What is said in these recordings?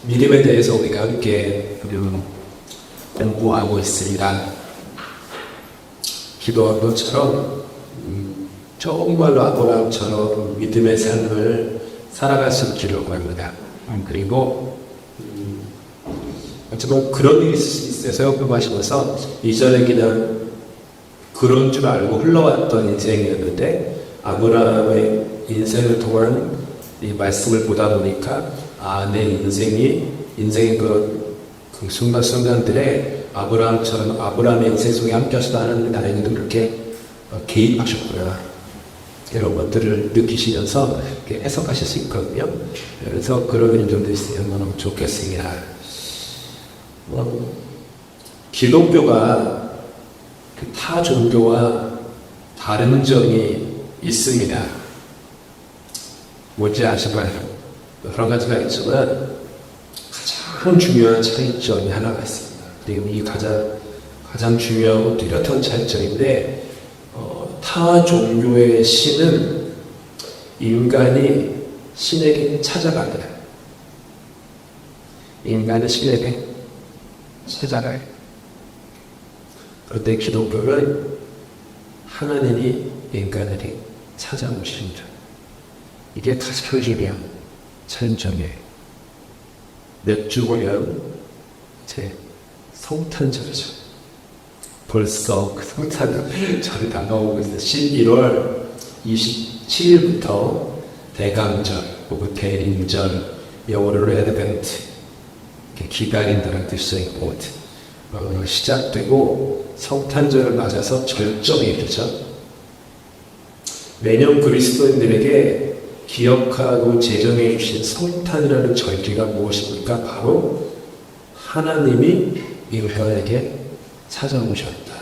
믿음에 대해서 우리가 함께 공부하고 있습니다. 기도한 것처럼 정말로 아브라함처럼 믿음의 삶을 살아갈 수 있기를 바랍니다. 그리고 정말 그런 일이 있어서 공부하시면서 이전에 그냥 그런 줄 알고 흘러왔던 인생이었는데 아브라함의 인생을 통한 이 말씀을 보다 보니까 내 인생의 그런 그 순간순간들에 아브라함의 인생 속에 함께 하시다 하는 나에게도 그렇게 개입하셨구나 이런 것들을 느끼시면서 이렇게 해석하실 수 있거든요. 그래서 그런 점도 있으면 너무 좋겠습니다. 기독교가 타 종교와 다른 점이 있습니다. 뭔지 아시나요? 여러 가지가 있지만 가장 중요한 차이점이 하나가 있습니다. 그리고 이 가장 중요하고 뚜렷한 차이점인데 타 종교의 신은 인간이 신에게 찾아갑니다. 인간은 신에게 찾아가요. 그런데 기독교는 하나님이 인간에게 찾아오십니다. 이게 가장 차이점이에요. 몇 주 후면 제 성탄절이죠. 벌써 그 성탄절이 다가오고 있어요. 11월 27일부터 대강절 혹은 대림절, 영어로 애드벤트, 기다린다는 뜻의 포트 시작되고 성탄절을 맞아서 절정에 이르죠. 매년 그리스도인들에게 기억하고 제정해 주신 성탄이라는 절기가 무엇입니까? 바로 하나님이 인간에게 찾아오셨다.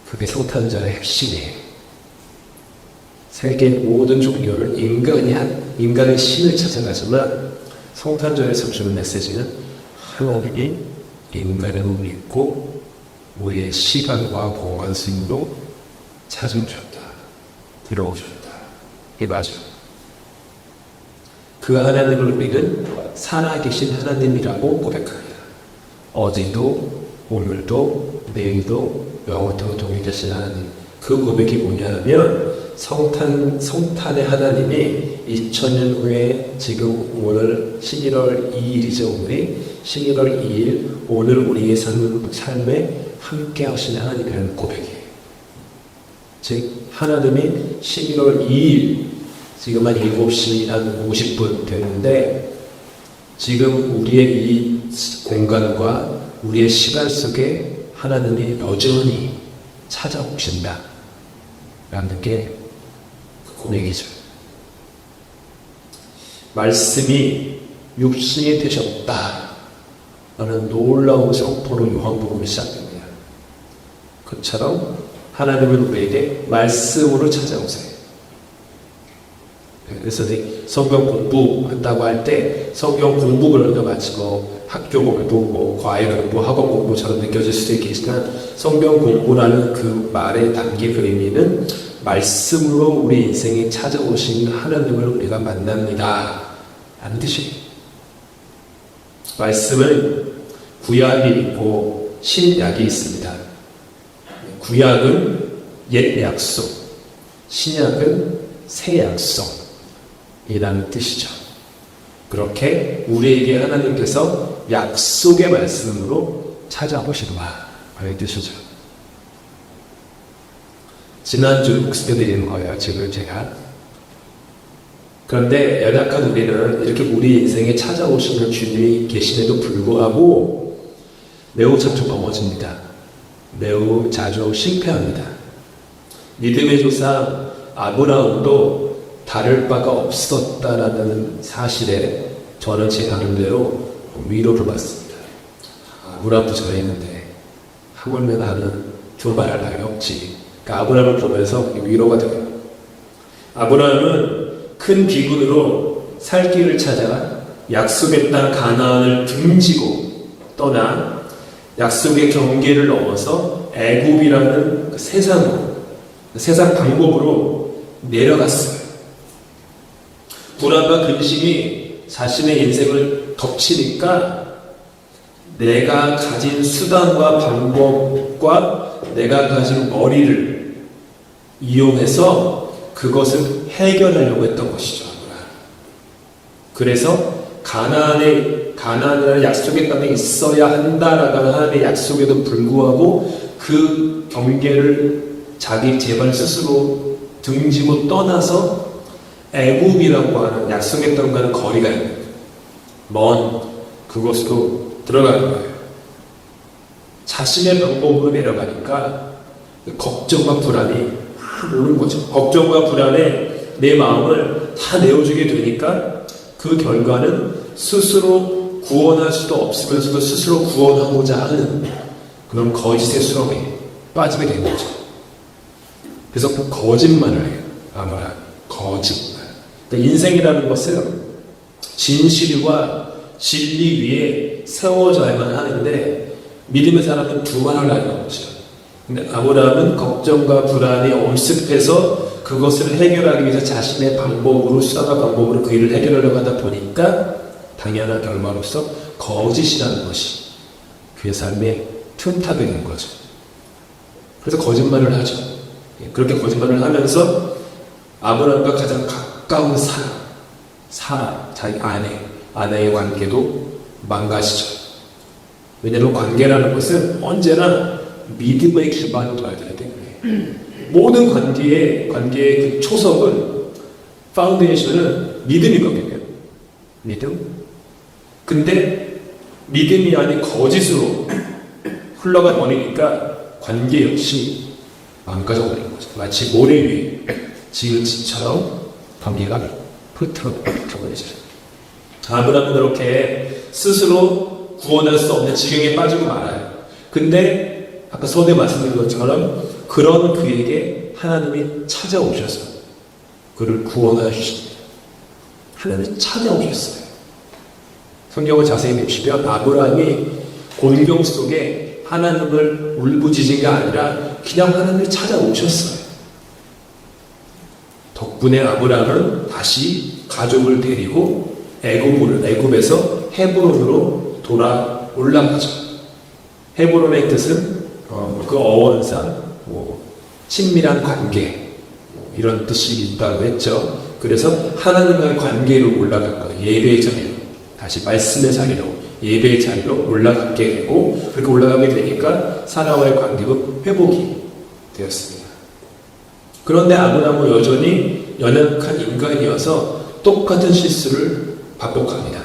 그게 성탄절의 핵심이에요. 세계 모든 종교를 인간의 신을 찾아가지만 성탄절에서 주는 메시지는 하나님이 인간을 믿고 우리의 시간과 공간 스윙으로 찾아오셨다. 들어오셨다. 이게 맞아요. 그 하나님을 우리는 살아계신 하나님이라고 고백합니다. 어제도 오늘도 내일도 영원토록 동일하신 하나님. 그 고백이 뭐냐면 성탄의 하나님이 2000년 후에 지금 오늘 11월 2일이죠. 오늘이 11월 2일 오늘 우리의 삶에 함께 하시는 하나님이라는 고백이에요. 즉 하나님이 11월 2일 지금 한 7시 한 50분 됐는데 지금 우리의 이 공간과 우리의 시간 속에 하나님이 여전히 찾아오신다 라는 게 고백이죠. 말씀이 육신이 되셨다 라는 놀라운 선포로 요한복음이 시작됩니다. 그처럼 하나님은 우리에게 말씀으로 찾아오세요. 그래서 성경 공부한다고 할 때 성경 공부를 마치고 학교 공부, 과외 공부, 학원 공부처럼 느껴질 수도 있겠지만 성경 공부라는 그 말에 담긴 의미는 말씀으로 우리 인생에 찾아오신 하나님을 우리가 만납니다 라는 뜻이에요. 말씀은 구약이 있고 신약이 있습니다. 구약은 옛 약속, 신약은 새 약속 이라는 뜻이죠. 그렇게 우리에게 하나님께서 약속의 말씀으로 찾아오시도다 이 뜻이죠. 지난주 묵상해드리는 거예요. 지금 제가. 그런데 연약한 우리는 이렇게 우리 인생에 찾아오시는 주님이 계심에도 불구하고 매우 자주 넘어집니다. 매우 자주 실패합니다. 믿음의 조상 아브라함도 다를 바가 없었다라는 사실에 저는 제 나름대로 위로를 받습니다. 아브라함도 저래 있는데 하물며 나는 두말 나이 없지. 그러니까 아브라함을 보면서 위로가 돼요. 아브라함은 큰 비군으로 살 길을 찾아 약속의 땅 가나안을 등지고 떠나 약속의 경계를 넘어서 애굽이라는 그 세상 방법으로 내려갔어요. 불안과 근심이 자신의 인생을 덮치니까 내가 가진 수단과 방법과 내가 가진 머리를 이용해서 그것을 해결하려고 했던 것이죠. 그래서 가나안이라는 약속의 땅에 있어야 한다라는 하나님의 약속에도 불구하고 그 경계를 자기 제발 스스로 등지고 떠나서 애굽이라고 하는 약속의 땅과는 거리가 있는 먼 그곳으로 들어가는 거예요. 자신의 방법으로 내려가니까 걱정과 불안이 오는 거죠. 걱정과 불안에 내 마음을 다 내어주게 되니까 그 결과는 스스로 구원할 수도 없으면서도 스스로 구원하고자 하는 그런 거짓의 수렁에 빠지게 된 거죠. 그래서 그 거짓말을 해요. 아마 거짓말. 그러니까 인생이라는 것은 진실과 진리 위에 세워져야만 하는데 믿음의 사람은 두말을 하는 거죠. 근데 아브라함은 걱정과 불안이 엄습해서 그것을 해결하기 위해서 자신의 방법으로 수단과 방법으로 그 일을 해결하려고 하다 보니까 당연한 결과로서 거짓이라는 것이 그의 삶의 틈탑이 된 거죠. 그래서 거짓말을 하죠. 그렇게 거짓말을 하면서 아브라함과 가장 가까운 사람, 자기 아내의 관계도 망가지죠. 왜냐하면 관계라는 것은 언제나 믿음의 기반으로 둬야 되기 때문에 모든 관계의 그 초석은 파운데이션은 믿음이거든요. 믿음. 근데 믿음이 아닌 거짓으로 흘러가 버리니까 관계 역시 망가져 버리는 거죠. 마치 모래 위에 지은 집처럼 관계가 흐트러버리죠. 아브라함은 그렇게 스스로 구원할 수 없는 지경에 빠지고 말아요. 근데 아까 서두에 말씀드린 것처럼 그런 그에게 하나님이 찾아오셔서 그를 구원하셨습니다. 하나님이 찾아오셨어요. 성경을 자세히 보시면 아브라함이 곤경 속에 하나님을 울부짖은 게 아니라 그냥 하나님이 찾아오셨어요. 덕분에 아브라함은 다시 가족을 데리고 애굽에서 헤브론으로 올라가죠. 헤브론의 뜻은 그 어원상 친밀한 관계 이런 뜻이 있다고 했죠. 그래서 하나님과의 관계로 올라갈 거예요. 예배의 자리로 다시 말씀의 자리로 예배의 자리로 올라가게 되고 그렇게 올라가게 되니까 사라와의 관계가 회복이 되었습니다. 그런데 아브라함은 여전히 연약한 인간이어서 똑같은 실수를 반복합니다.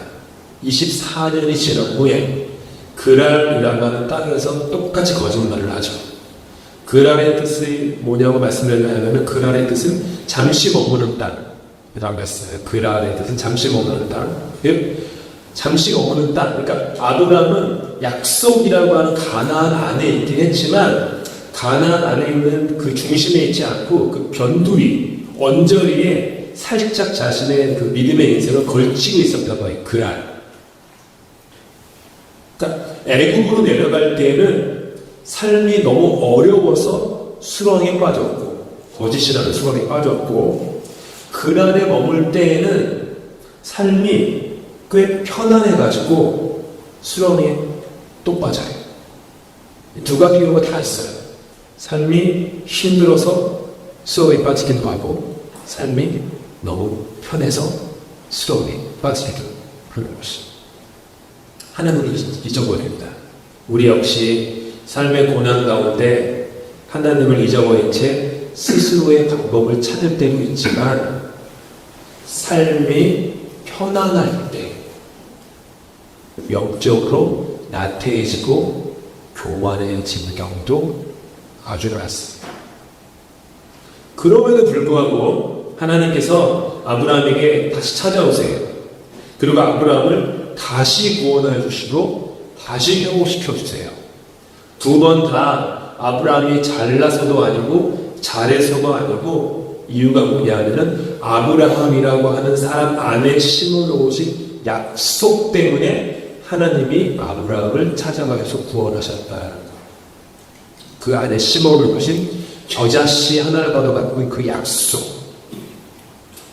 24년이 지난 후에 그랄이라고 하는 땅에서 똑같이 거짓말을 하죠. 그랄의 뜻이 뭐냐고 말씀드리려면 그랄의 뜻은 잠시 머무는 땅이라고 했어요. 그랄의 뜻은 잠시 머무는 땅. 잠시 머무는 땅. 그러니까 아브라함은 약속이라고 하는 가나안 안에 있긴 했지만 가나안 안에 있는 그 중심에 있지 않고 그 변두리, 언저리에 살짝 자신의 그 믿음의 인생을 걸치고 있었던 거예요. 그랄. 그러니까 애굽으로 내려갈 때는 삶이 너무 어려워서 수렁에 빠졌고 거짓이라는 수렁에 빠졌고 그날에 머물 때에는 삶이 꽤 편안해가지고 수렁에 또 빠져요. 두 가지 경우가 다 있어요. 삶이 힘들어서 수렁에 빠지기도 하고 삶이 너무 편해서 수렁에 빠지기도 하는 것입니다. 하나님을 잊어버립니다. 우리 역시 삶의 고난 가운데 하나님을 잊어버린 채 스스로의 방법을 찾을 때도 있지만 삶이 편안할 때 영적으로 나태해지고 교만해지는 경우도 아주 많습니다. 그럼에도 불구하고 하나님께서 아브라함에게 다시 찾아오세요. 그리고 아브라함을 다시 구원해 주시고 다시 회복시켜 주세요. 두 번 다 아브라함이 잘나서도 아니고 잘해서도 아니고 이유가 뭐냐면은 아브라함이라고 하는 사람 안에 심어놓으신 약속 때문에 하나님이 아브라함을 찾아가서 구원하셨다는 것. 그 안에 심어놓으신 겨자씨 하나가 갖고 있는 그 약속.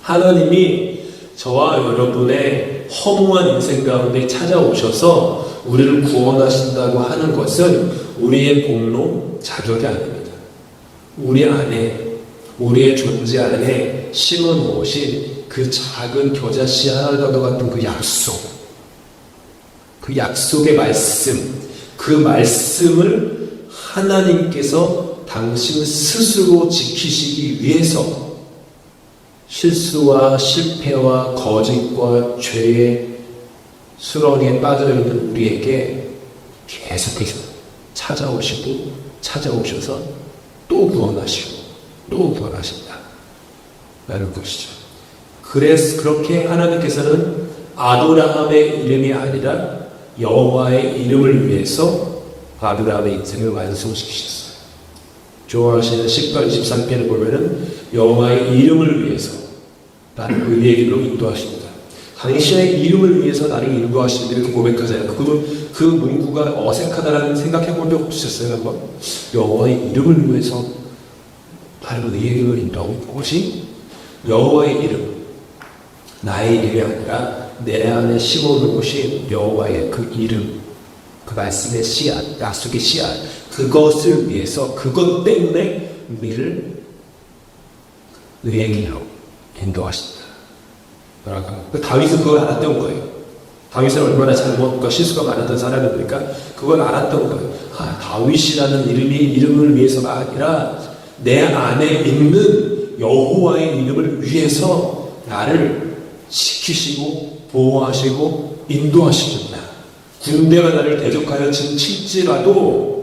하나님이 저와 여러분의 허무한 인생 가운데 찾아오셔서 우리를 구원하신다고 하는 것은 우리의 공로, 자격이 아닙니다. 우리 안에, 우리의 존재 안에 심어 놓으신 그 작은 겨자 씨 하나가 같은 그 약속, 그 약속의 말씀, 그 말씀을 하나님께서 당신 스스로 지키시기 위해서 실수와 실패와 거짓과 죄의 수렁에 빠져있는 우리에게 계속해서 찾아오셔서 또 구원하시고 또 구원하신다 라는 것이죠. 그래서 그렇게 하나님께서는 아브라함의 이름이 아니라 여호와의 이름을 위해서 아브라함의 인생을 완성시키셨어요. 좋아하시는 10편 23편을 보면은 여호와의 이름을 위해서 나를 의의 길로 인도하십니다. 당신의 이름을 위해서 나를 인도하십니다. 이렇게 고백하잖아요. 그 문구가 어색하다라는 생각해 본 적 없으셨어요? 한번? 여호와의 이름을 위해서 나를 의의 길로 인도하고 그것이 여호와의 이름, 나의 이름이 아니라 내 안에 심어놓은 것이 여호와의 그 이름, 그 말씀의 씨앗, 약속의 씨앗, 그것을 위해서, 그것 때문에 우리를 의의 길로 인도하신다. 다윗은 그걸 알았던 거예요. 다윗은 얼마나 잘못과 실수가 많았던 사람이니까 그걸 알았던 거예요. 다윗이라는 이름을 위해서가 아니라 내 안에 있는 여호와의 이름을 위해서 나를 지키시고 보호하시고 인도하시는다. 군대가 나를 대적하여 칠지라도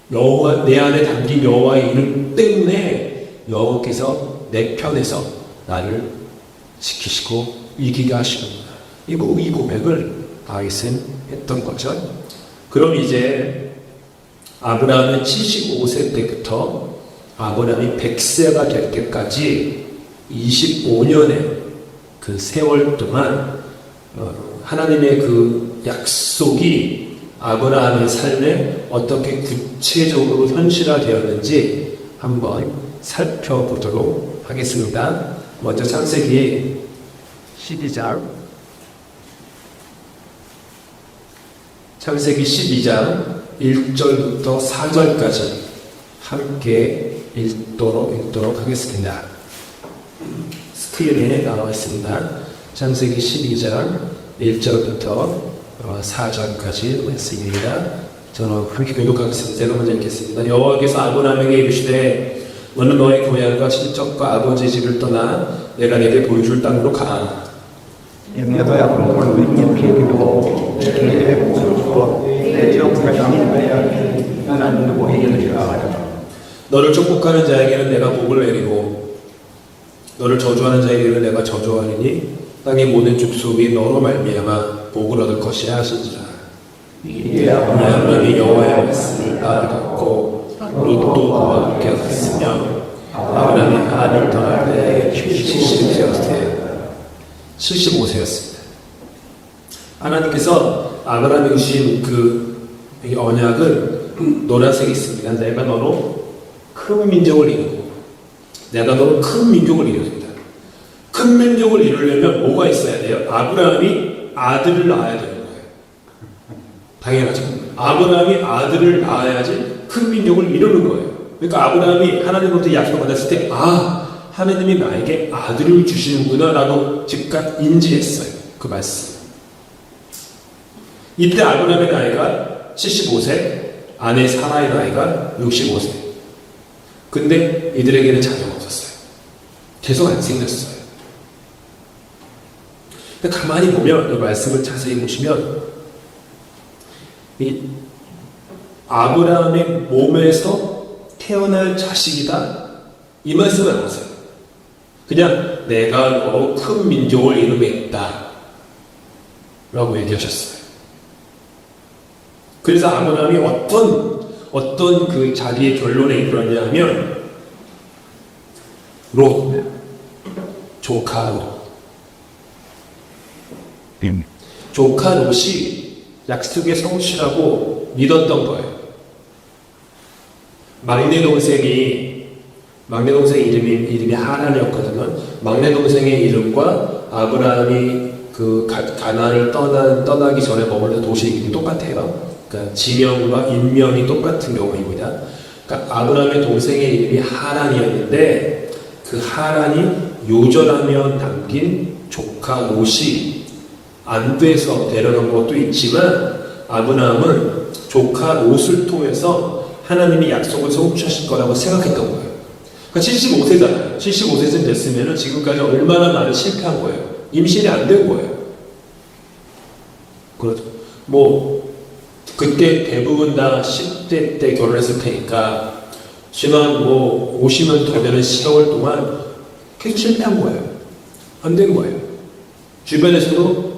내 안에 담긴 여호와의 이름 때문에 여호와께서 내 편에서 나를 지키시고 이기게 하시는구나. 이 고백을 다윗은 했던 거죠. 그럼 이제 아브라함은 75세 때부터 아브라함이 100세가 될 때까지 25년의 그 세월 동안 하나님의 그 약속이 아브라함의 삶에 어떻게 구체적으로 현실화되었는지 한번 살펴보도록 하겠습니다. 먼저 창세기 12장, 창세기 12장 1절부터 4절까지 함께 읽도록 하겠습니다. 스크린에 나와 있습니다. 창세기 12장 1절부터 4절까지 말씀입니다. 저는 그렇게 교독하겠습니다. 제가 먼저 읽겠습니다. 여호와께서 아브라함에게 이르시되 너는 너의 고향과 친척과 아버지 집을 떠나 내가 내게 보여줄 땅으로 가라. 너를 축복하는 자에게는 내가 복을 내리고 너를 저주하는 자에게는 내가 저주하리니 땅의 모든 족속이 너로 말미암아 복을 얻을 것이라 하신지라. 아브라함이 여호와의 말씀을 따르고 롯도 그와 함께 갔으며 아브라함이 하나님을 떠날 때 75세였습니다. 하나님께서 아브라함에게 주신 그 언약은 노란색이 있습니다. 내가 너로 큰 민족을 이루고 내가 너로 큰 민족을 이루겠다. 큰 민족을 이루려면 뭐가 있어야 돼요? 아브라함이 아들을 낳아야 되는 거예요. 당연하죠. 아브라함이 아들을 낳아야지 큰 민족을 이루는 거예요. 그러니까 아브라함이 하나님으로부터 약속을 받았을 때 하나님이 나에게 아들을 주시는구나 라고 즉각 인지했어요. 그 말씀. 이때 아브라함의 나이가 75세, 아내 사라의 나이가 65세. 근데 이들에게는 자녀가 없었어요. 계속 안 생겼어요. 가만히 보면 이 말씀을 자세히 보시면 이 아브라함의 몸에서 태어날 자식이다 이 말씀을 안 하세요. 그냥 내가 너로 큰 민족을 이루겠다 라고 얘기하셨어요. 그래서 아브라함이 어떤 그 자기의 결론에 이르렀냐면 롯, 조카 롯이 약속의 성취라고 믿었던 거예요. 막내 동생의 이름이 하란이었거든요. 막내 동생의 이름과 아브라함이 그 가나안을 떠나기 전에 머물던 도시 이름이 똑같아요. 그러니까 지명과 인명이 똑같은 경우입니다. 그러니까 아브라함의 동생의 이름이 하란이었는데 그 하란이 요절하며 남긴 조카 롯이 안 돼서 데려간 것도 있지만 아브라함은 조카 롯을 통해서 하나님이 약속을 성취하실 거라고 생각했던 거예요. 그러니까 75세잖아요. 75세쯤 됐으면 지금까지 얼마나 많은 실패한 거예요. 임신이 안 된 거예요. 그렇죠. 그때 대부분 다 10대 때 결혼했을 테니까 지난 50년 더 되는 시간을 동안 계속 실패한 거예요. 안 된 거예요. 주변에서도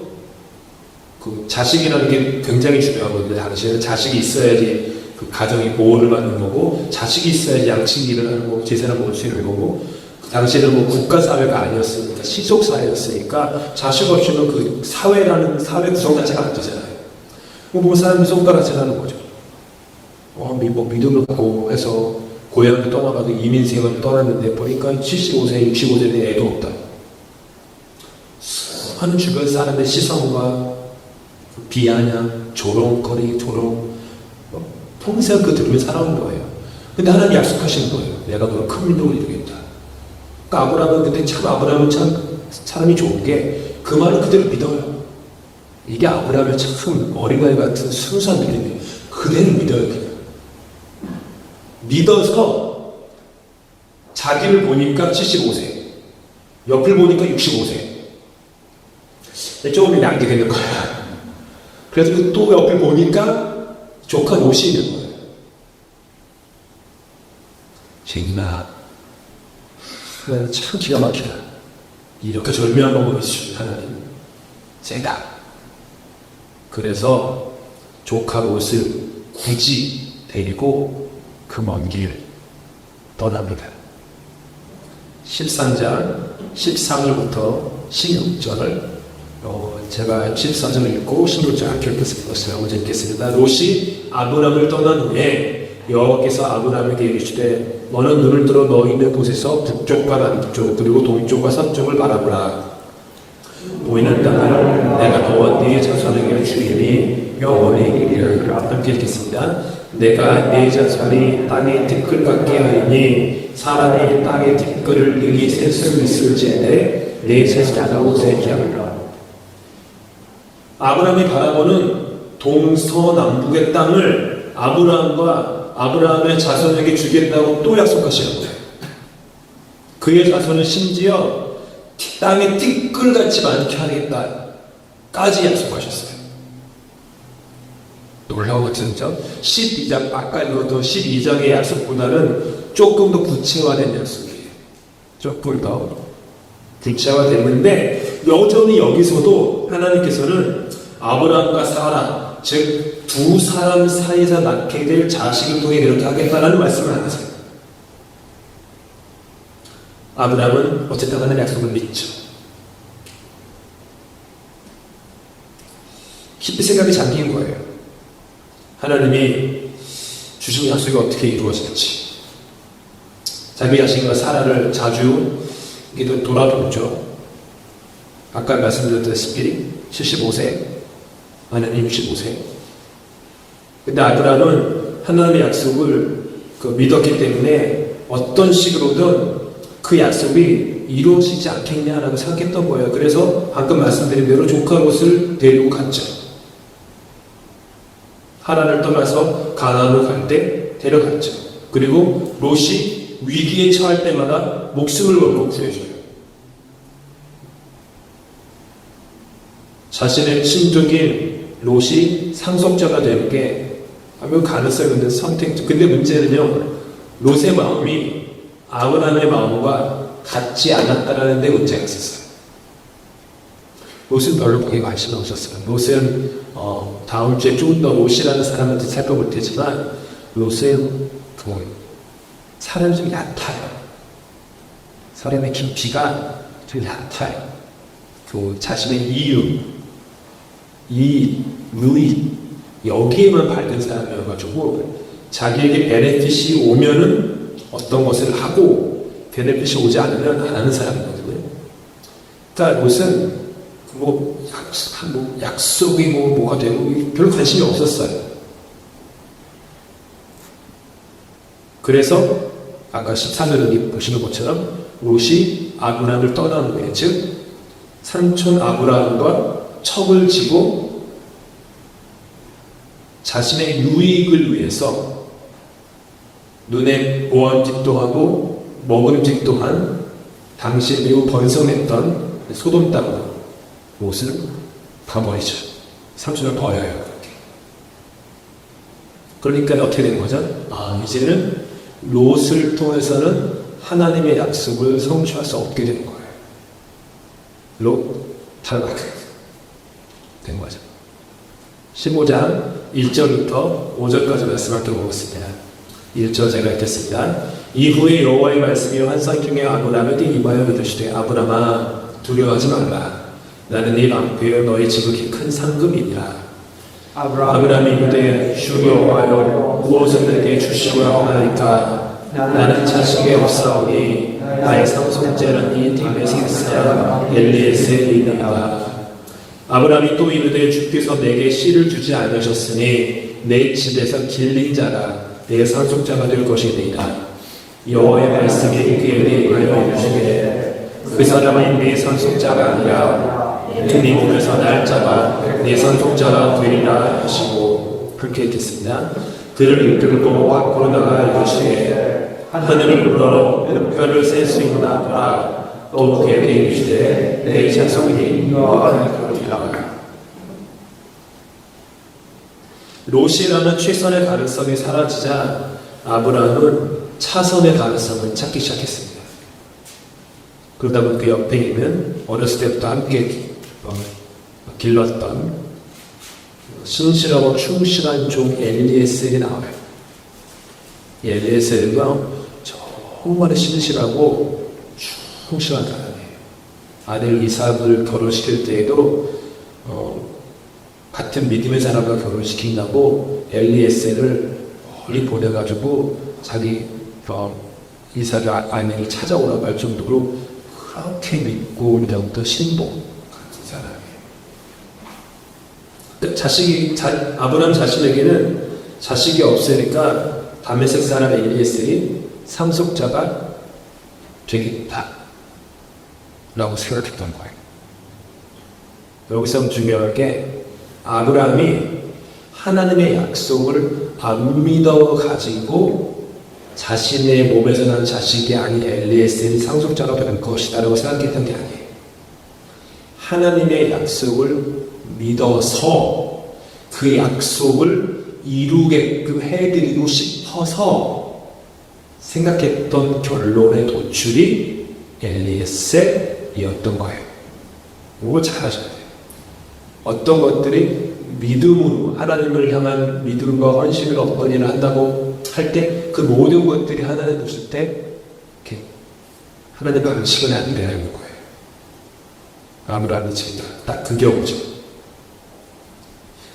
그 자식이라는 게 굉장히 중요하거든요. 당시에는 자식이 있어야지 그 가정이 보호를 받는 거고, 자식이 있어야지 양식 일을 하는 거고, 제사를 먹을 수 있는 거고, 그 당시에는 국가사회가 아니었으니까, 시족사회였으니까, 자식 없이는 그 사회라는 사회 구성 자체가 안 되잖아요. 사람이 손가락질 하는 거죠. 믿음을 갖고 해서 고향을 떠나가도 이민생을 떠났는데 보니까 75세, 65세 된 애도 없다. 하는 주변 사람의 시선과 비아냥, 조롱거리, 평생 그 들으며 살아온 거예요. 근데 하나님 약속하신 거예요. 내가 너를 큰 민족을 이루겠다. 그러니까 아브라함은 참 사람이 좋은 게 그 말을 그대로 믿어요. 이게 아브라함의 참 어린아이 같은 순수한 믿음이에요. 그대로 믿어요. 그냥. 믿어서 자기를 보니까 75세, 옆을 보니까 65세. 조금 양게 되는 거야. 그래서 또 옆을 보니까 조카 롯이 있는 거예요. 정말 참 기가 막히다. 이렇게 절묘한 방법이 있으신 하나님. 세다. 그래서 조카 롯을 굳이 데리고 그 먼 길 떠납니다. 13장 13절부터 16절을 제가 14절을 읽고 16절 함께 읽겠습니다. 먼저 읽겠습니다. 롯이 아브람을 떠난 후에 여호와께서 아브람에게 이르시되 너는 눈을 들어 너 있는 곳에서 북쪽과 남쪽 그리고 동쪽과 서쪽을 바라보라. 보이는 땅을 내가 너와 네 자손에게 주리니 영원히 이르리라. 함께 읽겠습니다. 내가 네 자손이 땅의 티끌 같게 하리니 사람이 땅의 티끌을 능히 셀 수 있을지인데 네 자손이 세지 않으라. 아브라함이 바라보는 동서남북의 땅을 아브라함과 아브라함의 자손에게 주겠다고 또 약속하시는 거예요. 그의 자손은 심지어 땅에 티끌같이 많게 하겠다까지 약속하셨어요. 놀라운 진짜 12장 아까 읽었던 12장의 약속보다는 조금 더 구체화된 약속이에요. 조금 더 구체화됐는데 여전히 여기서도 하나님께서는 아브라함과 사라 즉 두 사람 사이에서 낳게 될 자식을 통해 그렇게 하겠다라는 말씀을 안 하세요. 아브라함은 어쨌든 하나님의 약속을 믿죠. 깊이 생각이 잠긴 거예요. 하나님이 주신 약속이 어떻게 이루어질지. 자기 자신과 사라를 자주 돌아보죠. 아까 말씀드렸다시피 75세, 하나님 65세. 근데 아브라함은 하나님의 약속을 믿었기 때문에 어떤 식으로든 그 약속이 이루어지지 않겠냐라고 생각했던 거예요. 그래서 방금 말씀드린 대로 조카 롯을 데리고 갔죠. 하란을 떠나서 가나안으로 갈 때 데려갔죠. 그리고 롯이 위기에 처할 때마다 목숨을 걸고 구해줘요. 자신의 친족인 롯이 상속자가 되는 게 아무 가능성이 있는데 근데 문제는요, 롯의 마음이 아브라함의 마음과 같지 않았다라는 데 문제가 있었어요. 롯은 별로 거기에 관심이 없었어요. 롯은 다음 주에 조금 더 롯이라는 사람한테 살펴볼 테지만 롯은 사람이 좀 얕아요. 사람의 깊이가 좀 얕아요. 자신의 루이 여기에만 밝은 사람이어가지고 자기에게 베네핏이 오면은 어떤 것을 하고 베네핏이 오지 않으면 안 하는 사람이거든요. 그러니까 롯은 약속이 뭐가 되고 별로 관심이 없었어요. 그래서 아까 14절에 보시는 것처럼 롯이 아브라함을 떠난 후에, 즉 삼촌 아브라함과 척을 지고 자신의 유익을 위해서 눈에 보암직도 하고 먹음직도 한 당시에 매우 번성했던 소돔 땅으로 롯을 가버리죠. 삼촌을 버려요. 그러니까 어떻게 되는 거죠? 이제는 롯을 통해서는 하나님의 약속을 성취할 수 없게 되는 거예요. 롯 탈락 된 거죠. 15장 1절부터 5절까지 말씀을 들어보겠습니다. 1절 제가 읽겠습니다. 이후에 여호와의 말씀이 환상 중에 아브라함에게 임하여 이르시되 아브라함아 두려워하지 말라. 나는 네 방패여 너의 지극히 큰 상급이니라. 아브라함이 이르되 주 여호와여 무엇을 내게 주시고야 하나이까. 나는 자식이 없사오니 나의 상속자는 이 팀에서 사람 엘리에셀이니라. 아브라함이 또 이르되 주께서 내게 씨를 주지 않으셨으니 내 집에서 길린 자가 내 상속자가 될 것이니이다. 여호와의 말씀이 그에게 임하여 이르시되 그 사람은 내 상속자가 아니라 네 몸에서 날 자가 내 상속자가 되리라 하시고, 그렇게 읽겠습니다. 그를 이끌고 밖으로 나가 이르시되 하늘을 우러러 별을 셀 수 있나보라. 또 그에게 이르시되 내 자손이 너와 그러리라. 롯이라는 최선의 가능성이 사라지자 아브라함은 차선의 가능성을 찾기 시작했습니다. 그러다 보니 그 옆에 있는 어렸을 때부터 함께 길렀던 신실하고 충실한 종 엘리에셀이 나와요. 엘리에셀과 정말 신실하고 충실한 사람이에요. 아들 이삭을 결혼시킬 때에도 같은 믿음의 사람과 결혼시킨다고 엘리에셀을 멀리 보내가지고 자기 이삭의 아내를 찾아오라고 할 정도로 그렇게 믿고 그다음부터 신봉 같은 사람이에요. 아브라함 자신에게는 자식이 없으니까 다메섹 사람 엘리에셀이 상속자가 되겠다 라고 생각했던 거예요. 여기서 중요한 게 아브라함이 하나님의 약속을 안 믿어 가지고 자신의 몸에서 난 자식이 아닌 엘리에셀이 상속자가 될 것이다 라고 생각했던 게 아니에요. 하나님의 약속을 믿어서 그 약속을 이루게끔 해드리고 싶어서 생각했던 결론의 도출이 엘리에셀이었던 거예요. 이거 잘 아셔야 돼요. 어떤 것들이 믿음으로 하나님을 향한 믿음과 헌신을 어떤 일을 한다고 할 때 그 모든 것들이 하나님 보실 때 이렇게 하나님 방식은 안 되는 거예요. 아브라함이 딱 그 경우죠.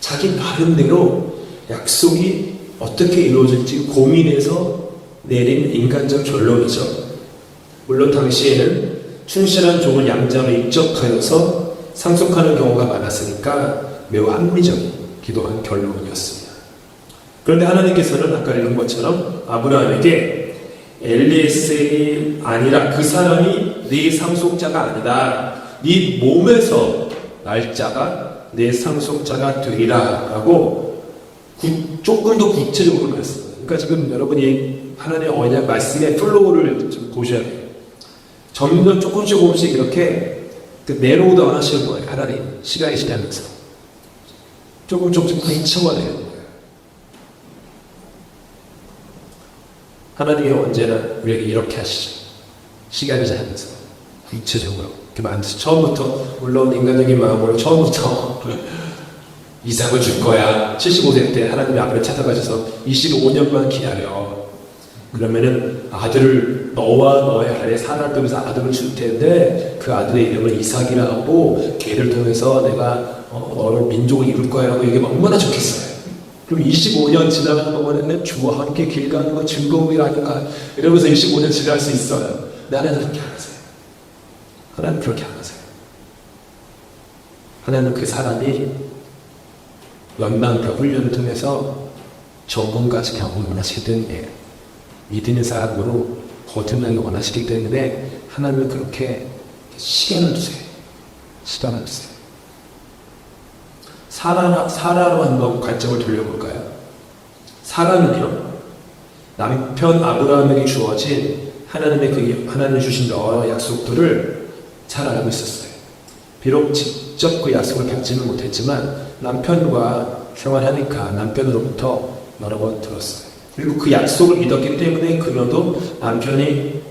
자기 나름대로 약속이 어떻게 이루어질지 고민해서 내린 인간적 결론이죠. 물론 당시에는 충실한 종을 양자로 입적하여서 상속하는 경우가 많았으니까 매우 합리적인 기도한 결론이었습니다. 그런데 하나님께서는 아까 읽은 것처럼 아브라함에게 엘리에셀이 아니라 그 사람이 네 상속자가 아니다. 네 몸에서 날짜가 내 상속자가 되리라 라고 조금 더 구체적으로 말했습니다. 그러니까 지금 여러분이 하나님의 언약 말씀의 플로우를 좀 보셔야 돼요. 점점 조금씩 이렇게 내려오다 하시는 거예요. 하나님 시간이 지나면서 조금씩 인쳐가 되는 거예요. 하나님이 언제나 우리에게 이렇게 하시죠. 시간이 지나면서 구체적으로 이렇게 만드서 처음부터 물론 인간적인 마음으로 처음부터 이삭을 줄 거야. 75세 때 하나님이 앞으로 찾아가셔서 25년만 기다려. 그러면은 아들을 너와 너의 아내 사라를 통해서 아들을 줄 텐데 그 아들의 이름을 이삭이라고 걔를 통해서 내가 너를 민족을 이룰 거야 라고 얘기하면 얼마나 좋겠어요. 그럼 25년 지나가는 동안에는 주와 함께 길 가는 건 즐거움이라니까 이러면서 25년 지날 수 있어요. 나는 그렇게 안 하세요. 하나님 그렇게 안 하세요. 하나는 그 사람이 연망과 훈련을 통해서 전문가적 경험을 하시든 믿는 사람으로 거듭나기 원하시기 때문에 하나님은 그렇게 시간을 주세요. 시간을 주세요. 사라로 한번 관점을 돌려볼까요? 사라는요, 남편 아브라함에게 주어진 하나님이 주신 여러 약속들을 잘 알고 있었어요. 비록 직접 그 약속을 받지는 못했지만 남편과 생활하니까 남편으로부터 여러 번 들었어요. 그리고 그 약속을 믿었기 때문에 그녀도 남편이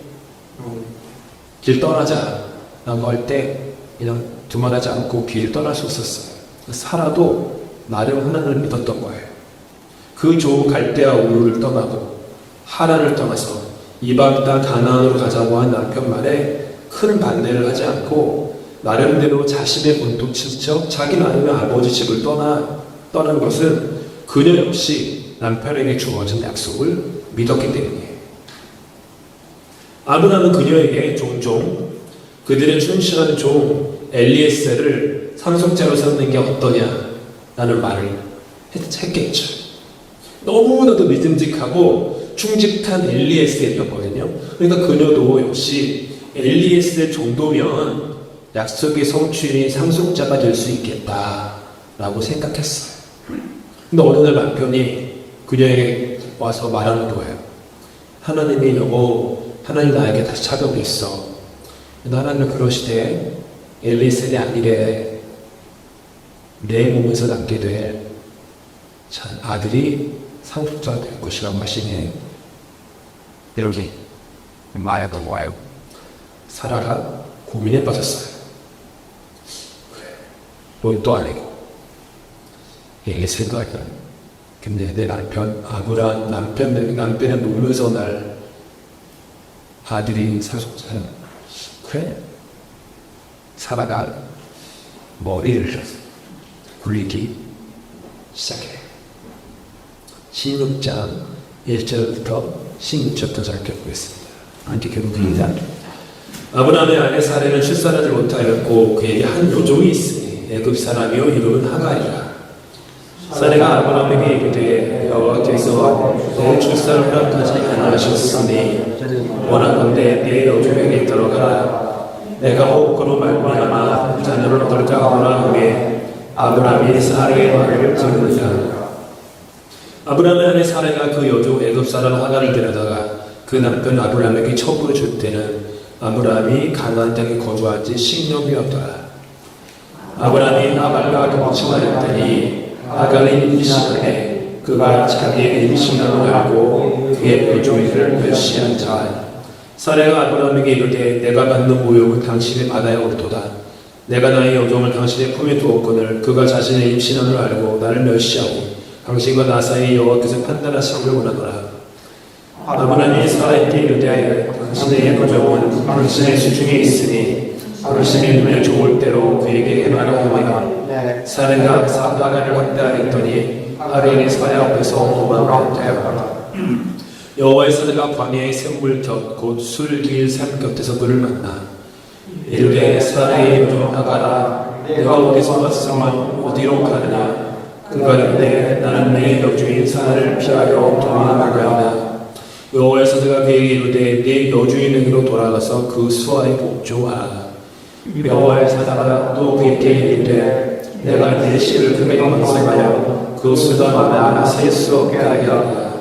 길 떠나자 라고 할 때 그냥 두말하지 않고 길 떠날 수 있었어요. 사라도 나름 하나님을 믿었던 거예요. 그 조 갈대아 우르를 떠나고 하란을 떠나서 이방 땅 가나안으로 가자고 한 남편 말에 큰 반대를 하지 않고 나름대로 자신의 본토친척 자기 나름의 아버지 집을 떠난 것은 그녀 역시 남편에게 주어진 약속을 믿었기 때문이에요. 아브라함은 그녀에게 종종 그들의 충실한 종 엘리에셀을 상속자로 삼는 게 어떠냐라는 말을 했겠죠. 너무나도 믿음직하고 충직한 엘리에셀이었거든요. 그러니까 그녀도 역시 엘리에셀 정도면 약속의 성취인 상속자가 될 수 있겠다라고 생각했어요. 근데 어느 날 남편이 그녀에게 와서 말하는 거예요. 하나님이 하나님 나에게 다시 찾아오겠어. 하나님은 그러시되 엘리에셀이 아니래. 내 몸에서 낳게 될 아들이 상속자가 될 것이라고 하시네. 여기 마야가 와요. 사라가 고민에 빠졌어요. 그래, 또 아니고 엘리에셀도 아니고 근데 내 남편 남편의 몸에서 날 아들이 상속자는 그래. 사라가 머리를 굴리기 시작해. 16장 1절부터 16절부터 살펴보겠습니다. 안티케입니다. 아브라함의 아내 사레는 출산하지 못하였고 그에게 한 요종이 있으니 애굽 사람이요 이름은 하갈이라. 사레가 아브라함에게 이르되 여호와께서 내 출산을 허락하지 아니하셨으니 원하건대 내 여종에게 들어가라. 내가 혹으로 말미암아 자녀를 얻을까 하노라 하매 아브라함이 사레의 말을 들으니라. 아브라함의 아내 사레가 그 여종 애굽 사람 하갈을 데려다가 그 남편 아브라함에게 첩으로 줄 때는 아브라함이 가나안 땅에 거주한 지 10년이었더라. 아브라함이 하갈과 동침하였더니 하갈이 임신하되 그가 자기의 임신함을 알고 그의 여종이를 멸시한 자. 사레가 아브라함에게 이르되 내가 받는 모욕은 당신이 받아야 옳도다. 내가 나의 여종을 당신의 품에 두었거늘 그가 자신의 임신함을 알고 나를 멸시하고 당신과 나 사이 여호와께서 판단하시기를 원하노라. 아브라함이 사라에게 이르되 당신의 여종은 당신의 수중에 있으니 당신의 눈에 좋을 대로 그에게 행하라. 사레가 하갈을 확대하였더니 하갈이 사레 앞에서 도망하였다. 여호와의 사자가 광야의 샘물 곁 곧 술길 샘 곁에서 그를 만나 이르되 사레의 여종 하갈아 내가 어디서 왔으면 어디로 가느냐. 그가 이르되 나는 내 여주인 사라를 피하여 도망하려나. 여호와의 사자가 그에게 이르되 네 여주인에게로 돌아가서 그 수하에 복종하라. 여호와의 사자가 또 그에게 이르되 내가 내 씨를 그에게 건설하여 그 수단을 셀 수 없게 하리라.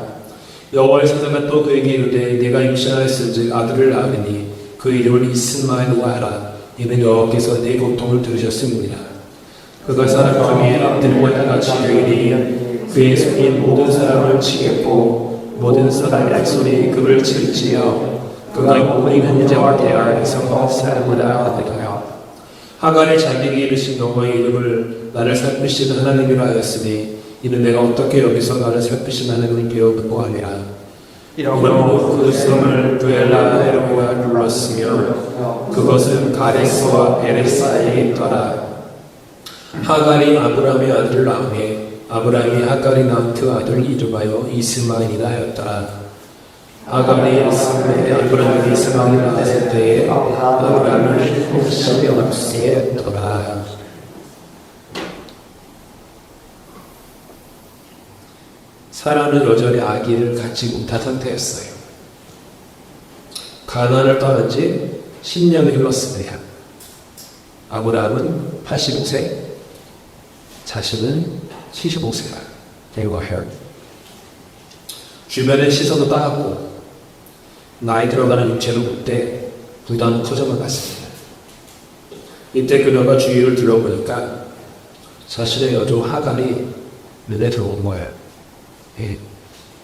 여호와의 사자가 또 그에게 이르되 내가 임신하였은즉 아들을 낳으니 그 이름을 이스마엘로 하라. 이는 여호와께서 내 고통을 들으셨음이니라. 그가 사람 중에 앞들과 같이 여기니 그의 손이 모든 사람을 치겠고 모든 사람의 약손이 그를 칠지어 그가 모든 현재와 대하에서 사람보다 하더라. 하갈이 자기에게 이르신 여호와의 이름을 나를 살피시는 하나님이라 하였으니 이는 내가 어떻게 여기서 나를 살피신 하나님을 배우고 하리라. 이러므로 그 성을 두엘라 에르고라 불렀으며 그것은 가레스와 베레스 사이에 있더라. 하갈이 아브라함의 아들을 낳으며 아브라함이 하갈이 낳은 그 아들을 이름하여 이스마엘이라 하였더라. 하갈이 아브라함이 이스마엘을 낳았을 때에 아브라함을 혹시 없게 했더라. 사라는 여전히 아기를 갖지 못한 상태였어요. 가나안을 떠난 지 10년이 흘렀습니다. 아브라함은 85세, 자신은 75세가 된 거예요. 주변의 시선도 따르고 나이 들어가는 육체를 볼 때 부담은 커져만 갔습니다. 이때 그녀가 주위를 둘러보니까 자신의 여종 하갈이 눈에 들어온 거예요.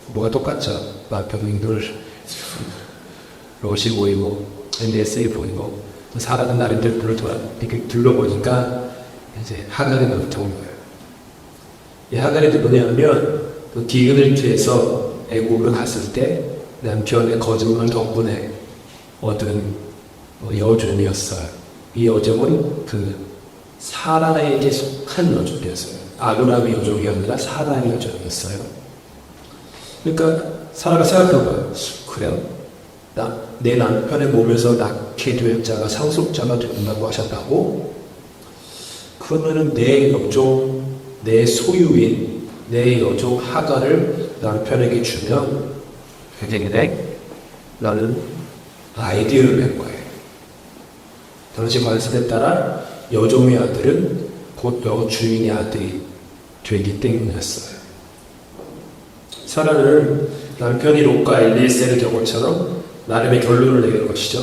뭐가 똑같죠? 남편들 러시 보이고 NDSA 보이고 사라는 나름대로 이렇게 둘러보니까 이제 하갈이 눈에 들어온 거예요. 이 하갈이 뭐냐면 그 기근을 피해서 애국으로 갔을 때 남편의 거짓말 덕분에 얻은 여종이었어요. 이 여종은 그 사라에게 속한 여종이었어요. 아브라함의 여종이 아니라 사라의 여종이었어요. 그러니까 사라가 생각해봐요. 그래요? 내 남편의 몸에서 낳게 될 자가 상속자가 된다고 하셨다고? 그러면은 내 여종, 내 소유인, 내 여종 하갈을 남편에게 주면 되겠네? 라는 아이디어를 낸 거예요. 당시 관습에 따라 여종의 아들은 곧 여주인의 아들이 되기 때문이었어요. 사라는 남편이 롯과 엘리에셀의 경우처럼 나름의 결론을 내는 것이죠.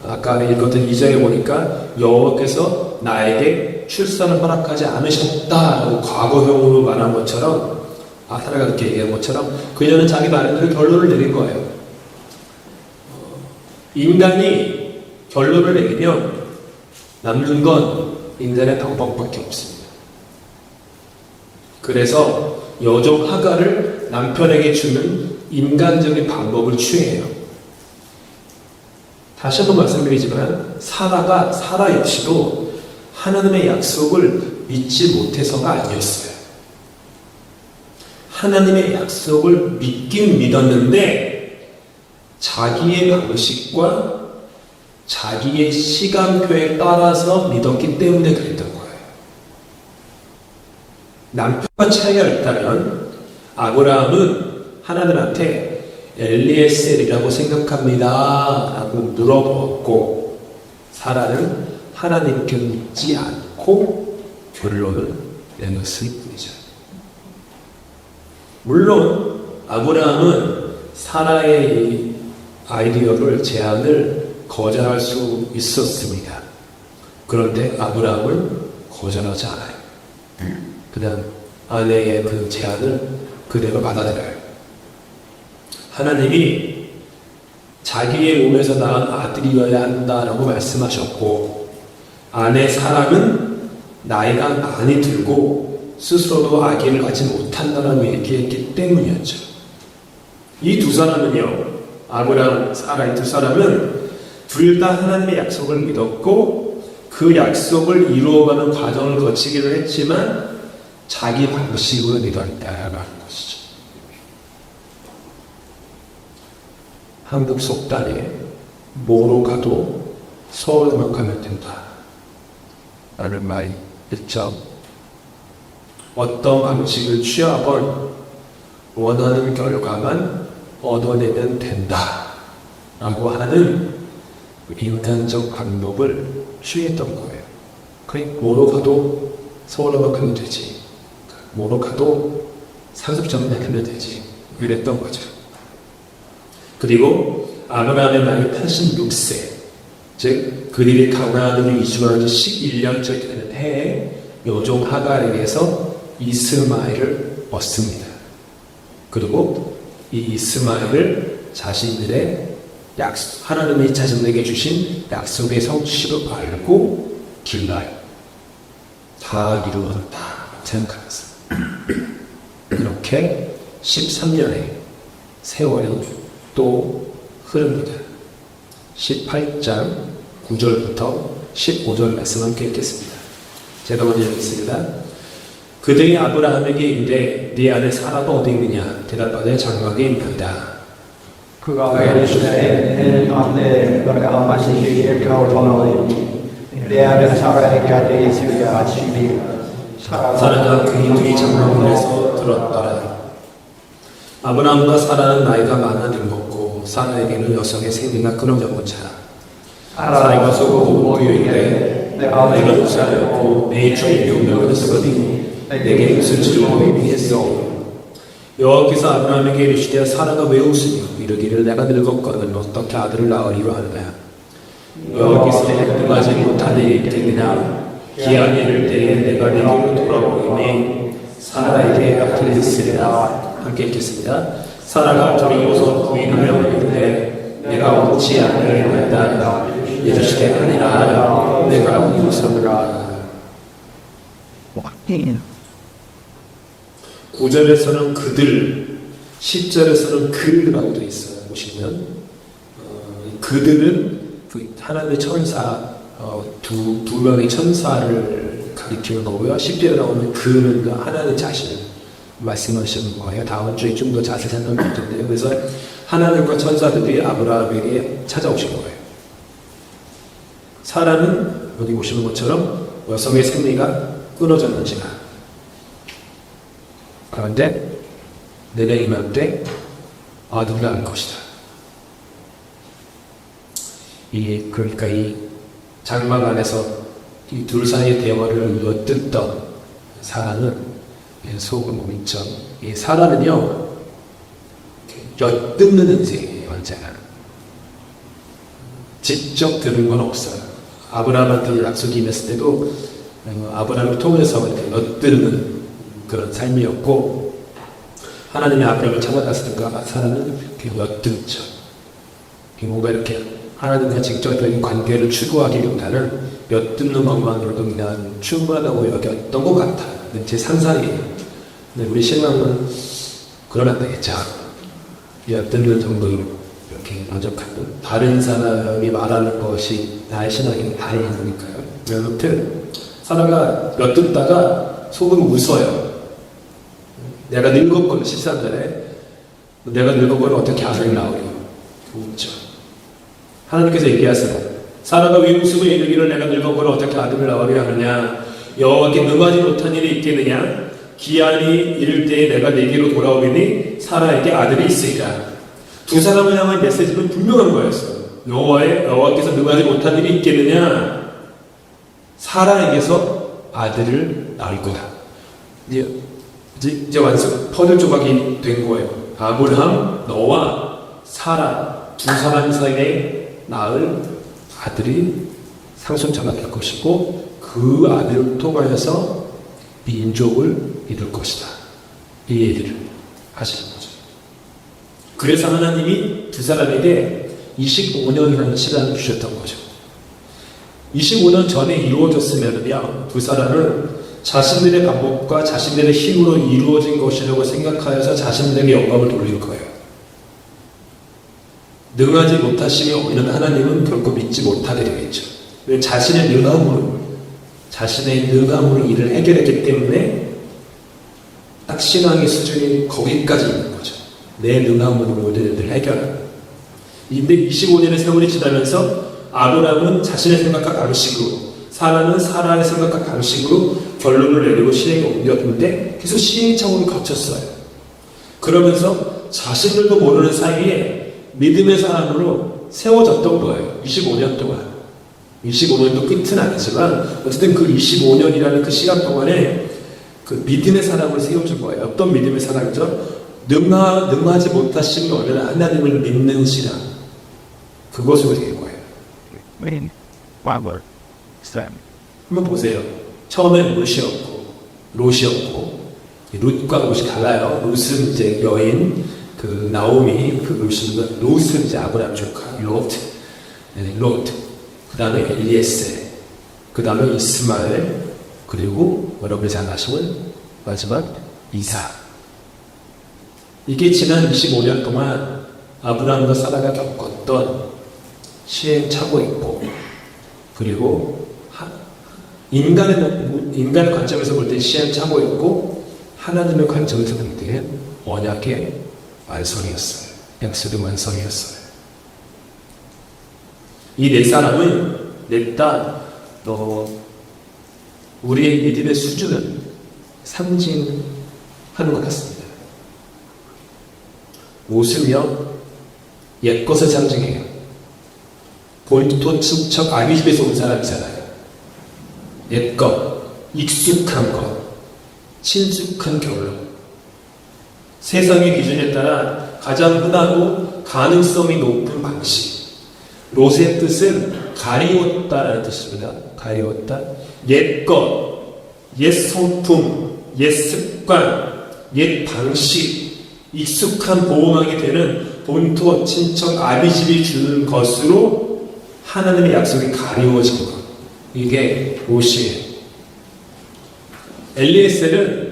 아까 읽었던 2장에 보니까 여호와께서 나에게 출산을 허락하지 않으셨다라고 과거형으로 말한 것처럼 사라가 그렇게 얘기한 것처럼 그녀는 자기 나름대로 결론을 내린 거예요. 인간이 결론을 내리면 남는 건 인간의 방법밖에 없습니다. 그래서 여종 하갈을 남편에게 주는 인간적인 방법을 취해요. 다시 한번 말씀드리지만 사라 역시도 하나님의 약속을 믿지 못해서가 아니었어요. 하나님의 약속을 믿긴 믿었는데 자기의 방식과 자기의 시간표에 따라서 믿었기 때문에 그랬던 거예요. 남편과 차이가 있다면 아브라함은 하나님한테 엘리에셀이라고 생각합니다 라고 물어보았고 사라는 하나님께 묻지 않고 결론을 내놓았을 뿐이죠. 물론 아브라함은 사라의 이 아이디어를 제안을 거절할 수 있었습니다. 그런데 아브라함은 거절하지 않아요. 그냥 아내의 그 제안을 그대로 받아들여요. 하나님이 자기의 몸에서 낳은 아들이어야 한다라고 말씀하셨고 아내 사라는 나이가 많이 들고 스스로도 아기를 갖지 못한다라고 얘기했기 때문이었죠. 이 두 사람은요, 아브라함, 사라 이 두 사람은 둘 다 하나님의 약속을 믿었고 그 약속을 이루어가는 과정을 거치기도 했지만 자기 방식으로 믿었다라는 것이죠. 한국 속담에 뭐로 가도 서울만 가면 된다 라는 말이 있죠. 어떤 방식을 취하건 원하는 결과만 얻어내면 된다 라고 하는 인간적 방법을 취했던 거예요. 그러니까 뭐로 가도 서울만 가면 되지, 뭐로 가도 상습점만 가면 되지, 이랬던 거죠. 그리고 아브라함의 나이 86세, 즉 그들이 가나안으로 이주한 지 11년째 되는 해에 여종 하갈에게서 이스마엘을 얻습니다. 그리고 이 이스마엘을 자신들의 하나님이 자신에게 주신 약속의 성취로 알고 길러요. 다 이루었다 생각하면서 이렇게 13년의 세월이 또 흐릅니다. 18장 9절부터 15절 말씀 함께 읽겠습니다. 제가 먼저 읽겠습니다. 그들이 아브라함에게 이르되 네 아들 사라가 어디 있느냐 대답하되 장막에 있나이다. 그가 이르시되 너는 너가 마시기를 가오토노니 내 아들 사라에게 있으리라 하시니 사라가 그 이들이 장막문에서 들었더라. 아브라함과 사라는 나이가 많아 늙었고 사라에게는 여성의 생리가 끊어졌고자 사라가 소고 모유인데 내가 독사였고 내 주의 용명을 쓰거니 내게 무슨 질문이 있어. 여호와께서 아브라함에게 이르시되 사라가 왜 웃으며 이르기를 내가 늙었거든 어떻게 아들을 낳으리라 하느냐. 여호와께서 능하지 못한 일이 되느냐. 기한이 이를 때에 내가 내게로 돌아오니 사라에게 앞을 했으리라. 함께 읽겠습니다. 사라가 돌이고서 부인하려 이르되 내가 웃지 아니하리이다. 이르시되 아니라 내가 웃으리라. 9절에서는 그들, 10절에서는 그라고 되어 있어요. 보시면 그들은 하나님의 천사, 두 명의 천사를 가리키는 거고요. 10절에 나오는 그는 하나님 자신을 말씀하시는 거예요. 다음 주에 좀 더 자세히 설명할 텐데요. 그래서 하나님과 천사들이 아브라함에게 찾아오신 거예요. 사라는 여기 보시는 것처럼 여성의 생리가 끊어졌는지라. 그런데 내가 이맘때 아들을 낳을 것이다. 그러니까 이 장막 안에서 이 둘 사이의 대화를 엿듣던 사라는 속은 몸이죠. 이 사라는요 엿듣는 인생이에요. 언제나 직접 들은 건 없어요. 아브라함한테 약속이 임했을 때도 아브라함을 통해서 엿듣는 그런 삶이었고, 하나님이 아브라함을 찾아갔을 때 사라는 엿듣죠. 뭔가 이렇게 하나님과 직접적인 관계를 추구하기보다는 엿듣는 것만으로도 그냥 충분하다고 여겼던 것 같아요. 제 상상이에요. 근데 우리 신랑은 그런 안 되겠죠. 엿듣는 정도로 이렇게 만족하고 다른 사람이 말하는 것이 나의 신앙이 아니니까요. 아무튼 사라가 엿듣다가 속은 웃어요. 내가 늙었거든. 13절에 내가 늙었거든 어떻게 아들을 낳으려 웃죠. 하나님께서 얘기하세요. 사라가 왜 웃으며 이르기를 내가 늙었거든 어떻게 아들을 낳으려 하느냐. 여호와께 능하지 못한 일이 있겠느냐. 기한이 이를 때에 내가 내게로 돌아오니 사라에게 아들이 있으리라. 두 사람을 향한 메시지는 분명한 거였어요. 여호와께서 능하지 못한 일이 있겠느냐. 사라에게서 아들을 낳을 거다. 이제 완성 퍼즐 조각이 된 거예요. 아브라함, 너와 사라 두 사람 사이에 낳을 아들이 상속자가 될 것이고 그 아들을 통하여서 민족을 이룰 것이다. 이 얘기를 하시는 거죠. 그래서 하나님이 두 사람에게 25년이라는 시간을 주셨던 거죠. 25년 전에 이루어졌으면요, 두 사람은 자신들의 방법과 자신들의 힘으로 이루어진 것이라고 생각하여서 자신들에게 영광을 돌릴 거예요. 능하지 못하시며 없는 하나님은 결코 믿지 못하게 되겠죠. 자신의 능함으로 일을 해결했기 때문에 딱 신앙의 수준이 거기까지 있는 거죠. 내 능함으로 모든 일을 해결하는. 근데 25년의 세월이 지나면서 아브라함은 자신의 생각과 방식으로, 사라는 사라의 생각과 방식으로 결론을 내리고 실행에 옮겼는데 계속 시행착오를 거쳤어요. 그러면서 자신들도 모르는 사이에 믿음의 사람으로 세워졌던 거예요. 25년 동안. 25년도 끝은 아니지만 어쨌든 그 25년이라는 그 시간 동안에 그 믿음의 사람을 세워준 거예요. 어떤 믿음의 사람이죠? 능하지 못하시는 어느 하나님을 믿는 신앙. 그것으로 된 거예요. 한번 보세요. 처음엔 롯이었고 롯과 롯이 달라요. 롯은 이제 여인, 그 나오미, 그 롯은 이제 아브라함 조카 롯. 그 다음에 엘리에셀, 그 다음에 이스마엘, 그리고 여러분이 잘 아시는 마지막 이삭. 이게 지난 25년 동안 아브라함과 사라가 겪었던 시행착오였고, 그리고 인간의 관점에서 볼 때 시행착오였고, 하나님의 관점에서 볼 때 언약의 완성이었어요. 약속의 완성이었어요. 이 네 사람은 넷다 우리의 믿음의 수준을 상징하는 것 같습니다. 옷은요, 옛것을 상징해요. 본토 친척 아비집에서 온 사람이잖아요. 옛것, 익숙한 것, 친숙한 결론. 세상의 기준에 따라 가장 흔하고 가능성이 높은 방식. 롯의 뜻은 가리웠다라는 뜻입니다. 가리웠다. 옛것, 옛 성품, 옛 습관, 옛 방식, 익숙한 보호막이 되는 본토 친척 아비집이 주는 것으로 하나님의 약속이 가리워진 것. 이게 롯이에요. 엘리에셀은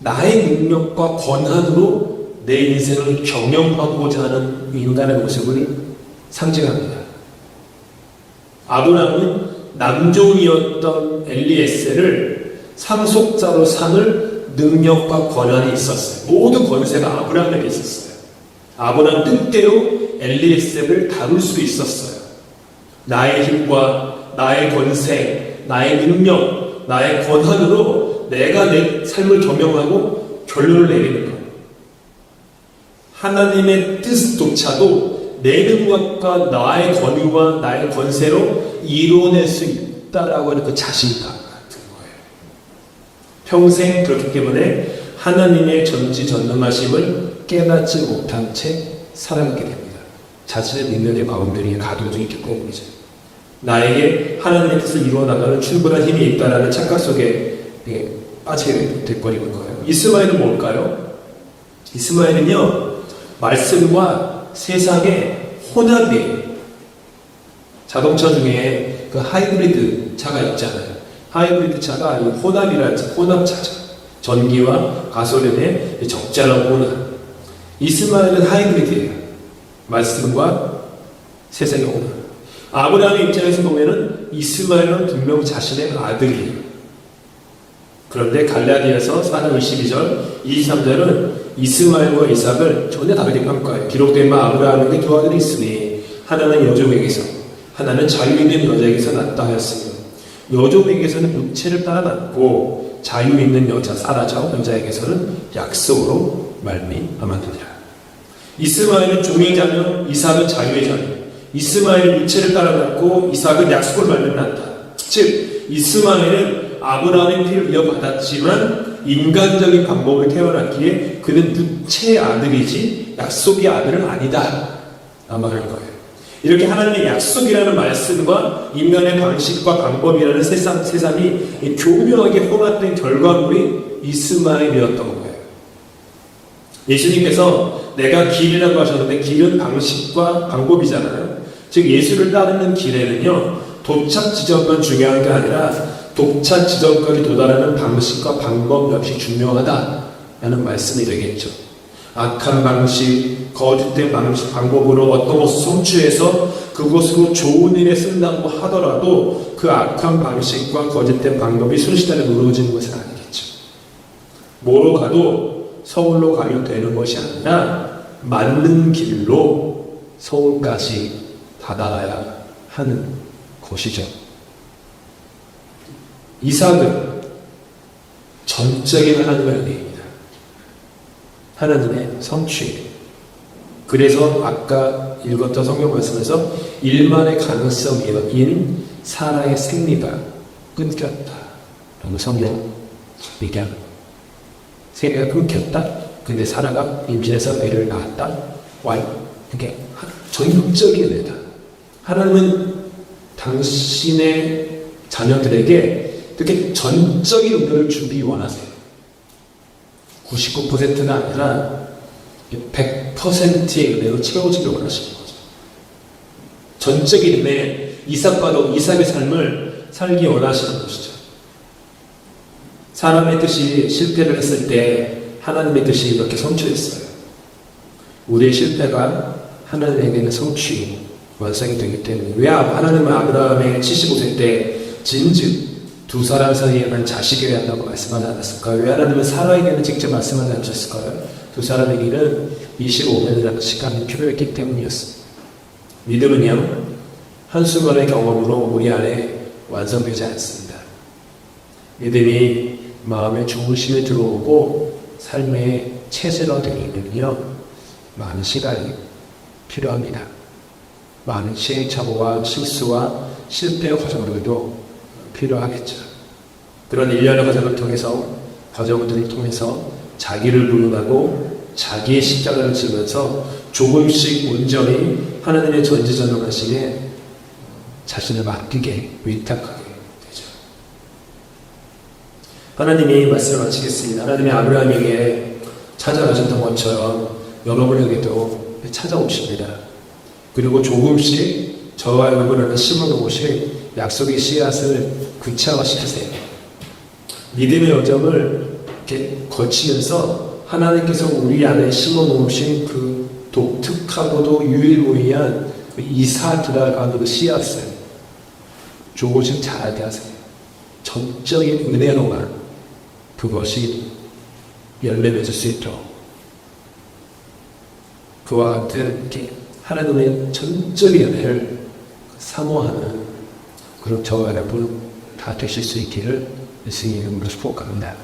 나의 능력과 권한으로 내 인생을 경영하고자 하는 인간의 모습을 상징합니다. 아브라함은 남종이었던 엘리에셀을 상속자로 삼을 능력과 권한이 있었어요. 모든 권세가 아브라함에게 있었어요. 아브라함 뜻대로 엘리에셀을 다룰 수 있었어요. 나의 힘과 나의 권세, 나의 능력, 나의 권한으로 내가 내 삶을 경영하고 결론을 내리는 것. 하나님의 뜻조차도 내 능력과 나의 권위와 나의 권세로 이뤄낼 수 있다라고 하는 그 자신감 같은 거예요. 평생 그렇기 때문에 하나님의 전지전능하심을 깨닫지 못한 채 살아가게 됩니다. 자신의 능력의 마음들이 가둬져 있기 때문이죠. 나에게 하나님의 뜻을 이루어나가는 충분한 힘이 있다라는 착각 속에 빠지게 돼버리는 거예요. 이스마엘은 뭘까요? 이스마엘은요, 말씀과 세상의 혼합이에요. 자동차 중에 그 하이브리드 차가 있잖아요. 하이브리드 차가 혼합이라는 혼합차죠. 전기와 가솔린의 적절한 혼합. 이스마엘은 하이브리드예요. 말씀과 세상의 혼합. 아브라함의 입장에서 보면은 이스마엘은 분명 자신의 아들이에요. 그런데 갈라디아서 4장 22절, 23절은 이스마엘과 이삭을 전혀 다르게 평가해요. 기록된 바 아브라함에게 두 아들이 있으니 하나는 여종에게서 하나는 자유 있는 여자에게서 낳다 하였으며 여종에게서는 육체를 따라 낳고 자유 있는 여자 사라져 여자에게서는 약속으로 말미암았느니라. 이스마엘은 종의 자녀, 이삭은 자유의 자녀. 이스마엘은 육체를 따라 낳고 이삭은 약속을 말미암았다. 즉 이스마엘은 아브라함의 피를 이어받았지만 인간적인 방법을 태어났기에 그는 육체의 아들이지 약속의 아들은 아니다. 말하는 거예요. 이렇게 하나님의 약속이라는 말씀과 인간의 방식과 방법이라는 세상이 교묘하게 혼합된 결과물이 이스마엘이었던 거예요. 예수님께서 내가 길이라고 하셨는데 길은 방식과 방법이잖아요. 즉 예수를 따르는 길에는요, 도착 지점만 중요한 게 아니라 도착 지점까지 도달하는 방식과 방법 역시 중요하다라는 말씀이 되겠죠. 악한 방식, 거짓된 방식, 방법으로 어떤 것을 성취해서 그것으로 좋은 일에 쓴다고 하더라도 그 악한 방식과 거짓된 방법이 순식간에 무너지는 것은 아니겠죠. 뭐로 가도 서울로 가면 되는 것이 아니라 맞는 길로 서울까지 다다라야 하는 것이죠. 이삭은 전적인 하나님의 은혜입니다. 하나님의 성취. 그래서 아까 읽었던 성경 말씀에서 일만의 가능성인 사라의 생리가 끊겼다. 라고 성경 얘기합니다. 생리가 끊겼다. 근데 사라가 임신해서 애를 낳았다. 이게 전적인 은혜다. 하나님은 당신의 자녀들에게 이렇게 전적인 은혜를 주기 원하세요. 99%가 아니라 100%의 은혜로 채워주기 원하시는 거죠. 전적인 은혜, 이삭과도 이삭의 삶을 살기 원하시는 것이죠. 사람의 뜻이 실패를 했을 때 하나님의 뜻이 이렇게 성취됐어요. 우리의 실패가 하나님에게는 성취, 완성이 되기 때문에 왜 하나님은 아브라함의 75세 때 진즉 두 사람 사이에 난 자식이어야 한다고 말씀하지 않았을까요? 왜 하나님은 사라에게는 직접 말씀하지 않으셨을까요? 두 사람에게는 25년이라는 시간이 필요했기 때문이었습니다. 믿음은요, 한순간의 경험으로 우리 안에 완성되지 않습니다. 믿음이 마음의 중심에 들어오고 삶의 체제가 되면요, 많은 시간이 필요합니다. 많은 시행착오와 실수와 실패의 과정들도 필요하겠죠. 그런 일련의 과정을 통해서 과정들을 통해서 자기를 부인하고 자기의 십자가를 지면서 조금씩 온전히 하나님의 전지전능하시게 자신을 맡기게 위탁하게 되죠. 하나님이 말씀을 마치겠습니다. 하나님이 아브라함에게 찾아가셨던 것처럼 여러분에게도 찾아오십니다. 그리고 조금씩 저와 여러분을 심어놓으신 약속의 씨앗을 구체화시키세요. 믿음의 여정을 이렇게 거치면서 하나님께서 우리 안에 심어놓으신 그 독특하고도 유일무이한 이삭이라는 그 씨앗을 조금씩 자라게 하세요. 전적인 은혜로만 그것이 열매 맺을 수 있도록 그와 같은 이렇게 하나님의 전적인 은혜를 사모하는 그런 저와 여러분 다 되실 수 있기를 예수님의 이름으로 축복합니다.